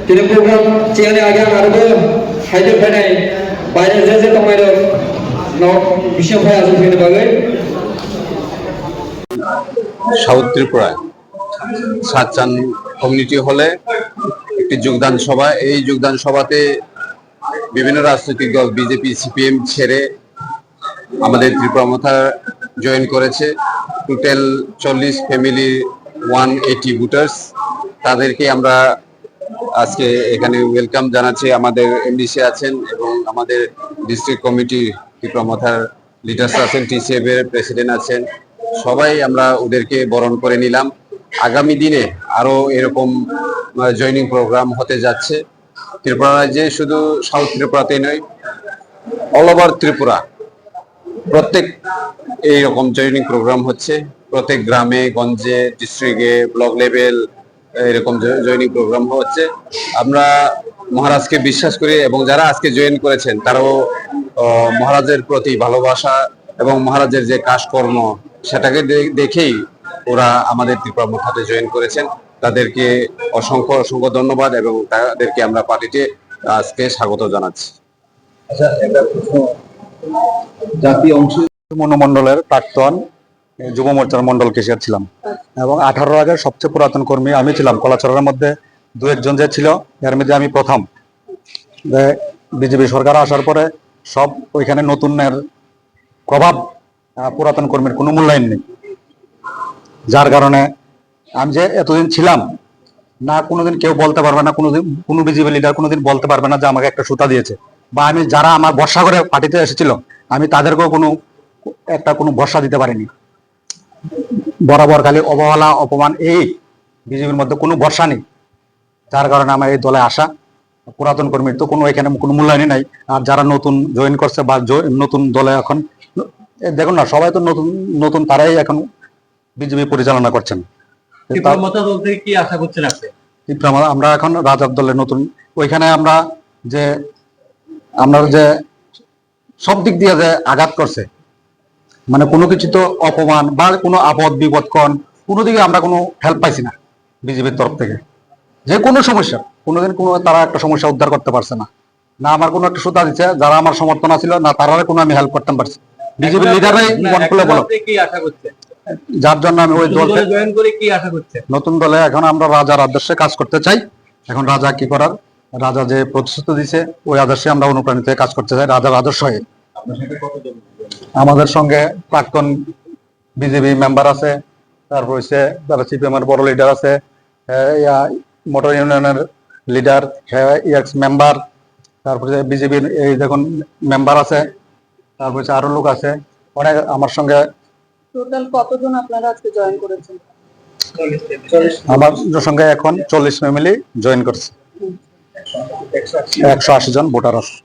তিনি প্রোগ্রাম চেয়ারে আগে আরবে হাইদে ফেনাই বাইরে যে তোমার বিষয় ভাই আজ ফেনে বাগে সাউথ ত্রিপুরায় সাতচান কমিউনিটি হলে একটি যোগদান সভা। এই যোগদান সভাতে বিভিন্ন রাজনৈতিক দল বিজেপি সিপিএম ছেড়ে আমাদের ত্রিপুরা মাথা জয়েন করেছে। টোটাল 40 ফ্যামিলি 180 ভোটার্স, তাদেরকে আমরা আজকে এখানে ওয়েলকাম জানাচ্ছি। আমাদের এমডিসি আছেন এবং আমাদের ডিস্ট্রিক্ট কমিটি ত্রিপুরা মাথার লিডার্স আছেন, টিসিএফ এর প্রেসিডেন্ট আছেন, সবাই আমরা ওদেরকে বরণ করে নিলাম। আগামী দিনে আরো এরকম জয়নিং প্রোগ্রাম হতে যাচ্ছে ত্রিপুরা রাজ্যে, শুধু সাউথ ত্রিপুরাতেই নয়, অল ওভার ত্রিপুরা প্রত্যেক এইরকম জয়নিং প্রোগ্রাম হচ্ছে। প্রত্যেক গ্রামে গঞ্জে ডিস্ট্রিক্টে ব্লক লেভেল এরকম জয়নিং প্রোগ্রাম হচ্ছে। আমরা মহারাজকে বিশ্বাস করি এবং যারা আজকে জয়েন করেছেন তারাও মহারাজের প্রতি ভালোবাসা এবং মহারাজের যে কাজকর্ম সেটাকে দেখেই ওরা আমাদের ত্রিপুরা মাথাতে জয়েন করেছেন। তাদেরকে অসংখ্য অসংখ্য ধন্যবাদ এবং তাদেরকে আমরা পার্টিতে আজকে স্বাগত জানাচ্ছি। আচ্ছা, একটা প্রশ্ন, জাতীয় অংশ মন্ডলের প্রাক্তন যুব মোর্চার মন্ডল কেশিয়ার ছিলাম এবং 18 আগের সবচেয়ে পুরাতন কর্মী আমি ছিলাম। কলাচরের মধ্যে দু একজন যে ছিল, এর মধ্যে আমি প্রথম। বিজেপি সরকার আসার পরে সব ওইখানে নতুনের প্রভাব, পুরাতন কর্মীর কোনো মূল্যায়ন নেই, যার কারণে আমি যে এতদিন ছিলাম না, কোনোদিন কেউ বলতে পারবে না, কোনো বিজেপি লিডার কোনোদিন বলতে পারবে না যে আমাকে একটা সুতা দিয়েছে, বা আমি যারা আমার ভরসা করে পার্টিতে এসেছিল আমি তাদেরকেও কোনো ভরসা দিতে পারিনি। বরাবর খালি অবহেলা অপমান, এই বিজেপির মধ্যে কোনো ভরসা নেই, যার কারণে আমার এই দলে আসা। পুরাতন কর্মীর তো এখানে কোনো মূল্যায়নই নাই। আর যারা নতুন জয়েন করছে বা নতুন দলে এখন দেখুন না, সবাই তো নতুন নতুন, তারাই এখন বিজেপি পরিচালনা করছেন। কি আশা করছেন আপনি? আমরা এখন রাজার দলের নতুন, ওইখানে আমরা যে সব দিক দিয়ে যে আঘাত করছে, মানে কোনো কিছু তো অপমান বা কোনো আপদ বিপদ কোনো দিকে আমরা কোনো হেল্প পাইছি না বিজেপির তরফ থেকে। যে কোনো সমস্যা কোনোদিন তারা একটা সমস্যা উদ্ধার করতে পারছে না, না আমার কোনো একটা সুতা দিচ্ছে, যারা আমার সমর্থন ছিল না তারা কোনো আমি হেল্প করতে পারছি। বিজেপির লিডাররাই মন খুলে বলো কি আশা করছে, যার জন্য আমি ওই দলকে জয়েন করে কি আশা করছে। নতুন দলে এখন আমরা রাজার আদর্শে কাজ করতে চাই। এখন রাজা কি করার, রাজা যে প্রতিশ্রুতি দিছে ওই আদর্শে আমরা অনুপ্রাণিত হয়ে কাজ করতে চাই, রাজার আদর্শ হয়ে। আমাদের সঙ্গে প্রাক্তন বিজেপি মেম্বার আছে, তারপর হচ্ছে যারা সিপিএম এর বড় লিডার আছে, মোটর ইউনিয়নের লিডার, এক্স মেম্বার, তারপরে বিজেপির এই দেখুন মেম্বার আছে, তারপর হচ্ছে আরো লোক আছে অনেক আমার সঙ্গে। টোটাল কতজন আপনারা আজকে জয়েন করেছেন? আমার সঙ্গে এখন 40 ফ্যামিলি জয়েন করছে, 180 জন ভোটার আছে।